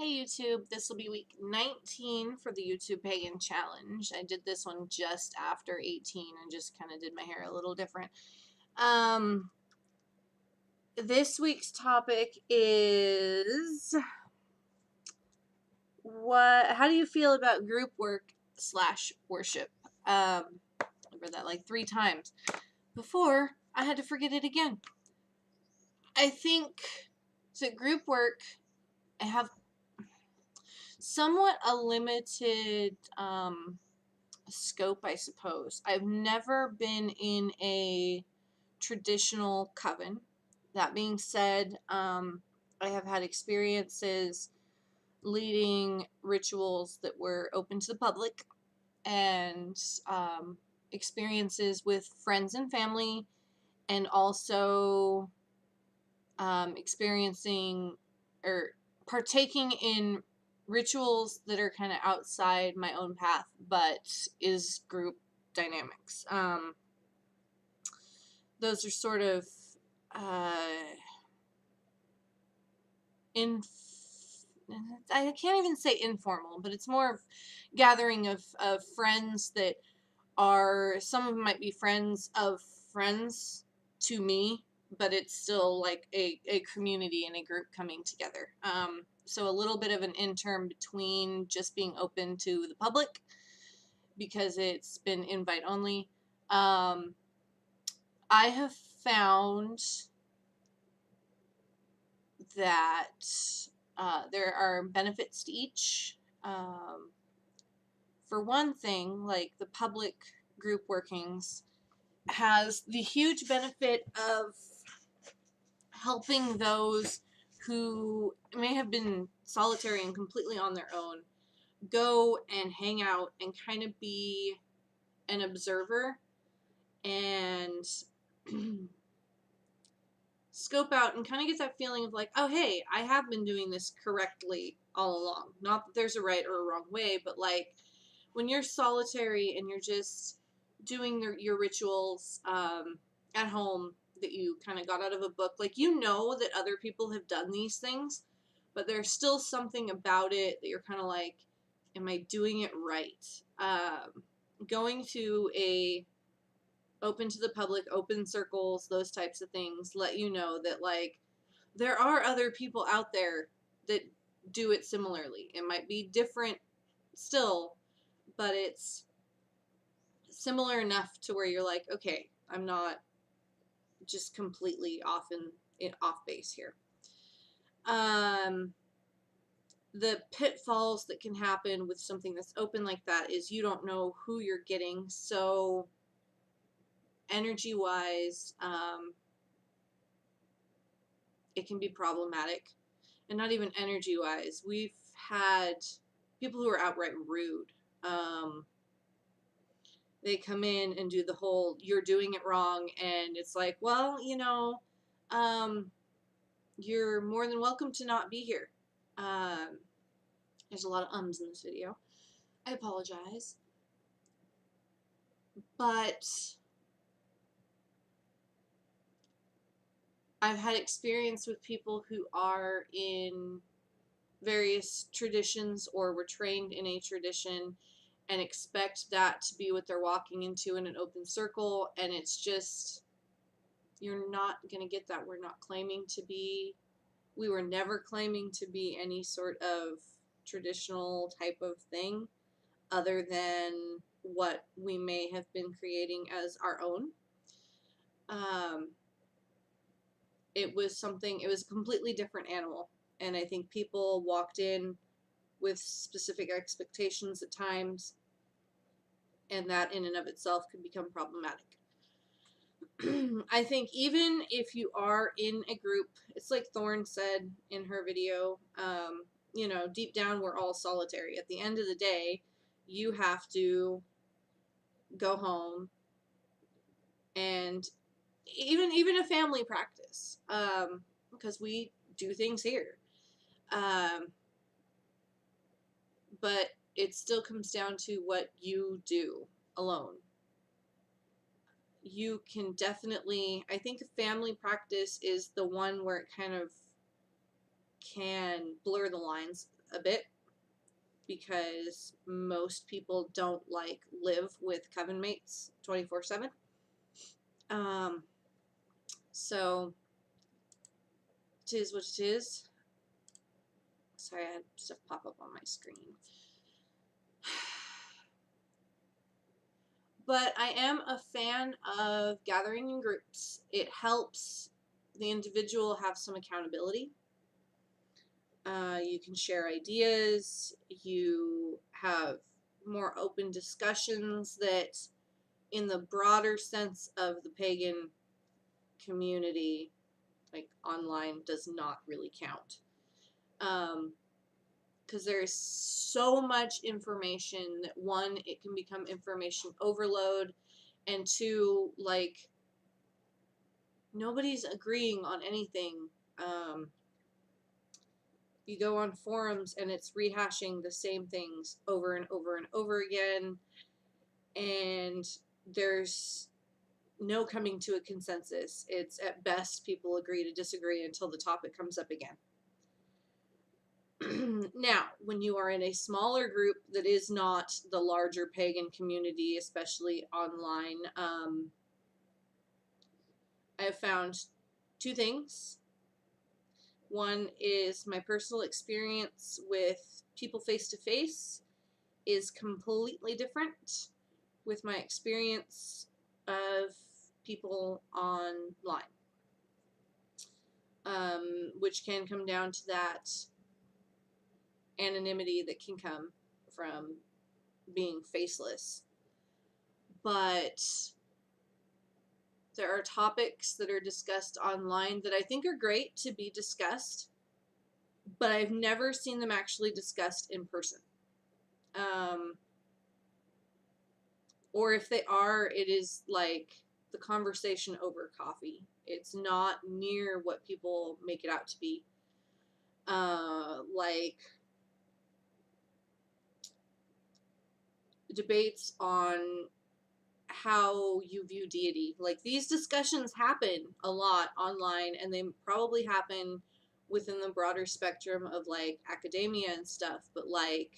Hey YouTube, this will be week 19 for the YouTube Pagan Challenge. I did this one just after 18 and just kind of did my hair a little different. This week's topic is how do you feel about group work / worship? I read that like 3 times before I had to forget it again. I think so group work, I have somewhat a limited scope, I suppose. I've never been in a traditional coven. That being said, I have had experiences leading rituals that were open to the public, and experiences with friends and family, and also experiencing or partaking in rituals that are kind of outside my own path, but is group dynamics. Those are sort of in I can't even say informal, but it's more of gathering of friends that are, some of them might be friends of friends to me, but it's still like a community and a group coming together. So a little bit of an interim between just being open to the public, because it's been invite only. I have found that there are benefits to each. For one thing, like the public group workings has the huge benefit of helping those who may have been solitary and completely on their own go and hang out and kind of be an observer and scope out and kind of get that feeling of like, oh hey, I have been doing this correctly all along. Not that there's a right or a wrong way, but like when you're solitary and you're just doing your rituals at home that you kind of got out of a book, like you know that other people have done these things, but there's still something about it that you're kind of like, am I doing it right? Going to a open to the public, open circles, those types of things let you know that like there are other people out there that do it similarly. It might be different still, but it's similar enough to where you're like, okay, I'm not just completely off base here. The pitfalls that can happen with something that's open like that is you don't know who you're getting. So energy wise, it can be problematic, and not even energy wise. We've had people who are outright rude. They come in and do the whole "you're doing it wrong," and it's like, well, you're more than welcome to not be here. There's a lot of ums in this video. I apologize. But I've had experience with people who are in various traditions or were trained in a tradition and expect that to be what they're walking into in an open circle, and it's just, you're not going to get that. We were never claiming to be any sort of traditional type of thing other than what we may have been creating as our own. It was a completely different animal, and I think people walked in with specific expectations at times, and that in and of itself could become problematic. I think even if you are in a group, it's like Thorne said in her video, deep down we're all solitary. At the end of the day, you have to go home, and even a family practice, because we do things here. But it still comes down to what you do alone. You can definitely, I think a family practice is the one where it kind of can blur the lines a bit, because most people don't like live with coven mates 24/7. So it is what it is. Sorry, I had stuff pop up on my screen. But I am a fan of gathering in groups. It helps the individual have some accountability. You can share ideas. You have more open discussions that, in the broader sense of the pagan community, like online, does not really count. Because there's so much information that, one, it can become information overload, and two, like, nobody's agreeing on anything. You go on forums and it's rehashing the same things over and over and over again, and there's no coming to a consensus. It's at best people agree to disagree until the topic comes up again. Now, when you are in a smaller group that is not the larger pagan community, especially online, I have found two things. One is my personal experience with people face to face is completely different with my experience of people online, which can come down to that anonymity that can come from being faceless. But there are topics that are discussed online that I think are great to be discussed, but I've never seen them actually discussed in person. Or if they are, it is like the conversation over coffee. It's not near what people make it out to be. Like debates on how you view deity. Like, these discussions happen a lot online, and they probably happen within the broader spectrum of like academia and stuff, but like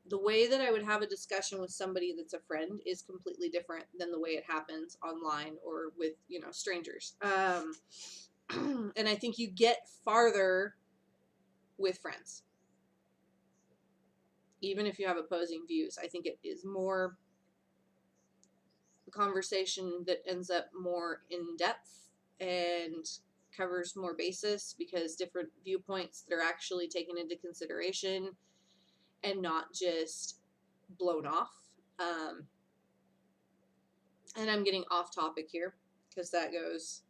the way that I would have a discussion with somebody that's a friend is completely different than the way it happens online or with, strangers. And I think you get farther with friends. Even if you have opposing views, I think it is more a conversation that ends up more in depth and covers more basis, because different viewpoints that are actually taken into consideration and not just blown off. And I'm getting off topic here because that goes,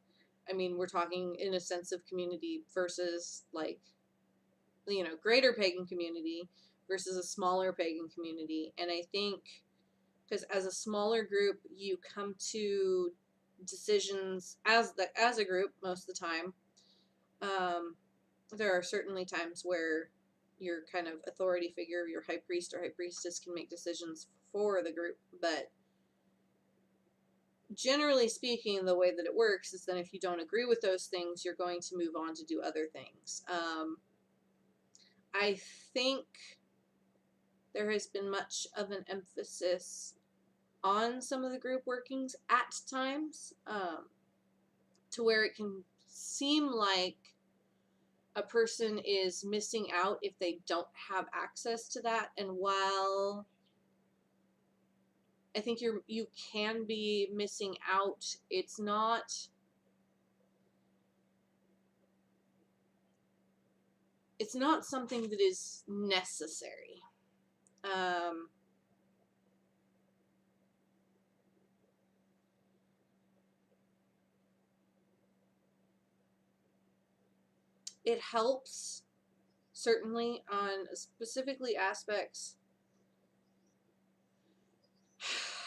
we're talking in a sense of community versus like, greater pagan community versus a smaller pagan community. And I think because as a smaller group, you come to decisions as a group most of the time. There are certainly times where your kind of authority figure, your high priest or high priestess, can make decisions for the group, but generally speaking, the way that it works is that if you don't agree with those things, you're going to move on to do other things. I think there has been much of an emphasis on some of the group workings at times, to where it can seem like a person is missing out if they don't have access to that. And while I think you can be missing out, it's not something that is necessary. It helps, certainly, on specifically aspects.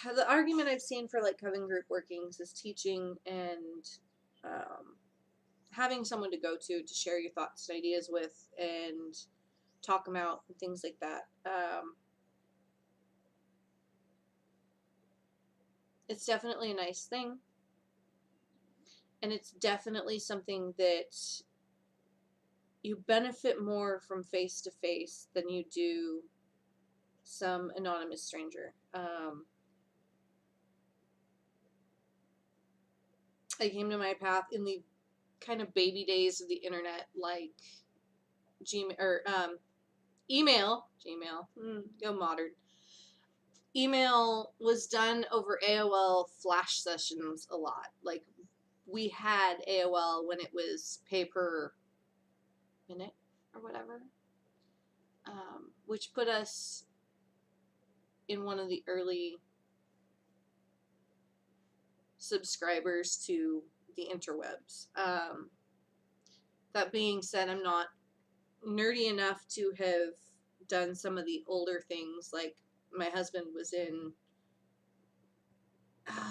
The argument I've seen for like coven group workings is teaching and having someone to go to share your thoughts and ideas with and talk them out and things like that. It's definitely a nice thing, and it's definitely something that you benefit more from face to face than you do some anonymous stranger. I came to my path in the kind of baby days of the internet, like Gmail or email. Gmail, go modern. Email was done over AOL flash sessions a lot. Like, we had AOL when it was pay per minute or whatever, which put us in one of the early subscribers to the interwebs. That being said, I'm not nerdy enough to have done some of the older things. Like, my husband was in,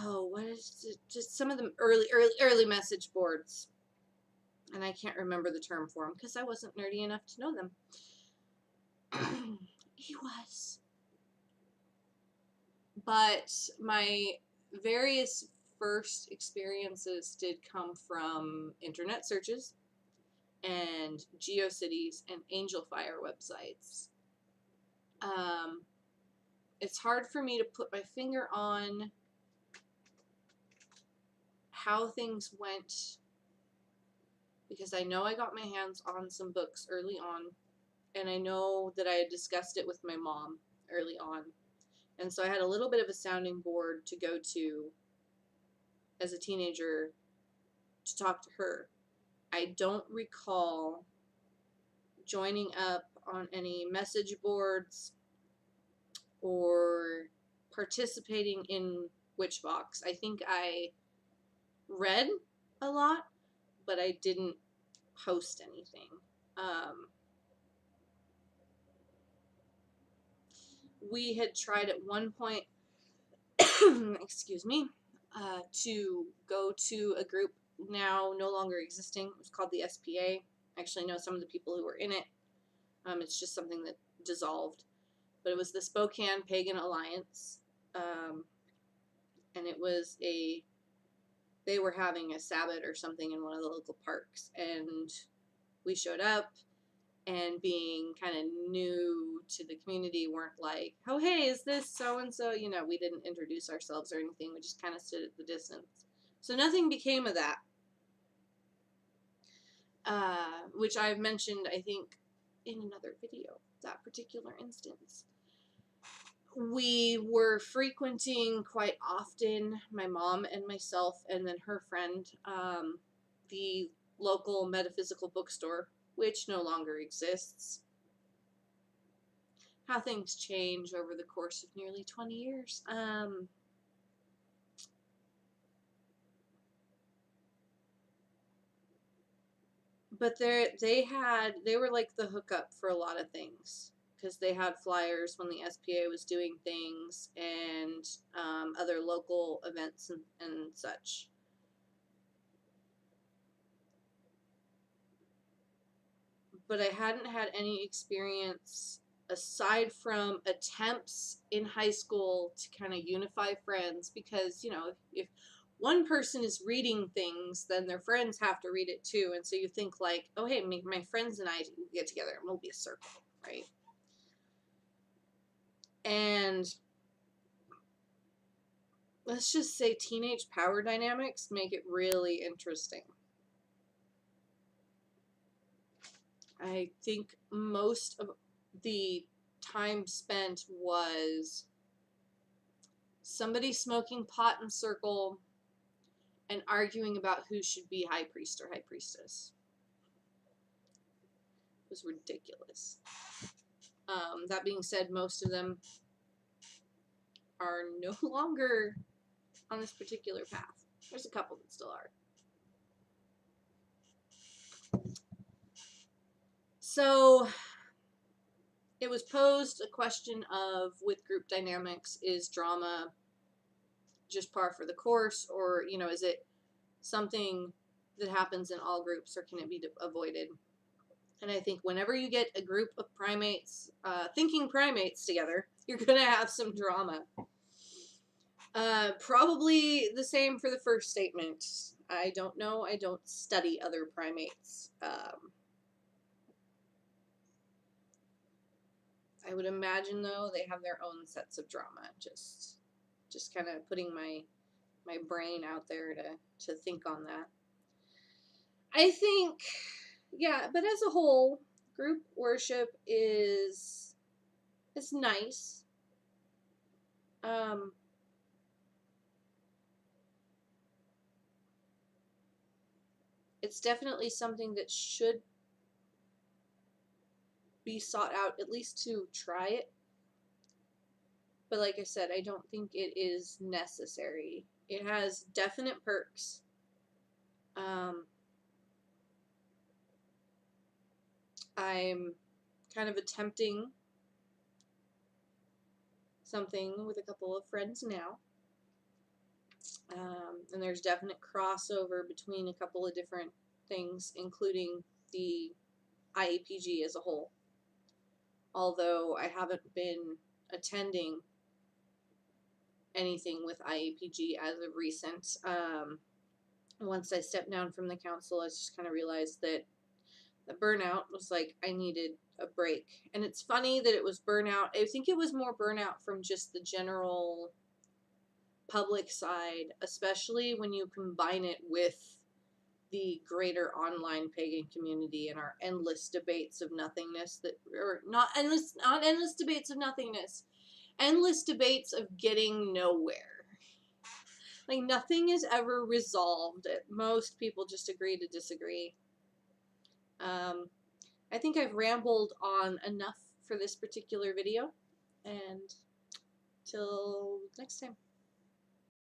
what is it? Just some of the early message boards. And I can't remember the term for them because I wasn't nerdy enough to know them. He was. But my various first experiences did come from internet searches and GeoCities and AngelFire websites. It's hard for me to put my finger on how things went because I know I got my hands on some books early on, and I know that I had discussed it with my mom early on. And so I had a little bit of a sounding board to go to as a teenager to talk to her. I don't recall joining up on any message boards or participating in Witchbox. I think I read a lot, but I didn't post anything. We had tried at one point, excuse me, to go to a group now no longer existing. It was called the SPA. I actually know some of the people who were in it. It's just something that dissolved. But it was the Spokane Pagan Alliance. And it was they were having a Sabbath or something in one of the local parks. And we showed up, and being kind of new to the community, weren't like, oh, hey, is this so-and-so? You know, we didn't introduce ourselves or anything. We just kind of stood at the distance. So nothing became of that. Which I've mentioned, I think, in another video, that particular instance. We were frequenting quite often, my mom and myself, and then her friend, the local metaphysical bookstore, which no longer exists. How things change over the course of nearly 20 years. But they were like the hookup for a lot of things, because they had flyers when the SPA was doing things, and other local events and such. But I hadn't had any experience aside from attempts in high school to kind of unify friends, because, you know, if one person is reading things, then their friends have to read it too. And so you think like, oh, hey, my friends and I get together and we'll be a circle, right? And let's just say teenage power dynamics make it really interesting. I think most of the time spent was somebody smoking pot in circle and arguing about who should be high priest or high priestess. It was ridiculous. That being said, most of them are no longer on this particular path. There's a couple that still are. So it was posed a question of, with group dynamics, is drama just par for the course, or, you know, is it something that happens in all groups, or can it be avoided? And I think whenever you get a group of primates, thinking primates together, you're going to have some drama. Probably the same for the first statement. I don't know. I don't study other primates. I would imagine, though, they have their own sets of drama. Just kind of putting my brain out there to think on that. I think, yeah, but as a whole, group worship is nice. It's definitely something that should be sought out, at least to try it. But like I said, I don't think it is necessary. It has definite perks. I'm kind of attempting something with a couple of friends now. And there's definite crossover between a couple of different things, including the IAPG as a whole. Although I haven't been attending anything with IAPG as of recent. Once I stepped down from the council, I just kind of realized that the burnout was like, I needed a break. And it's funny that it was burnout. I think it was more burnout from just the general public side, especially when you combine it with the greater online pagan community and our endless debates of nothingness not endless debates of nothingness, endless debates of getting nowhere. Like, nothing is ever resolved. Most people just agree to disagree. I think I've rambled on enough for this particular video, and till next time.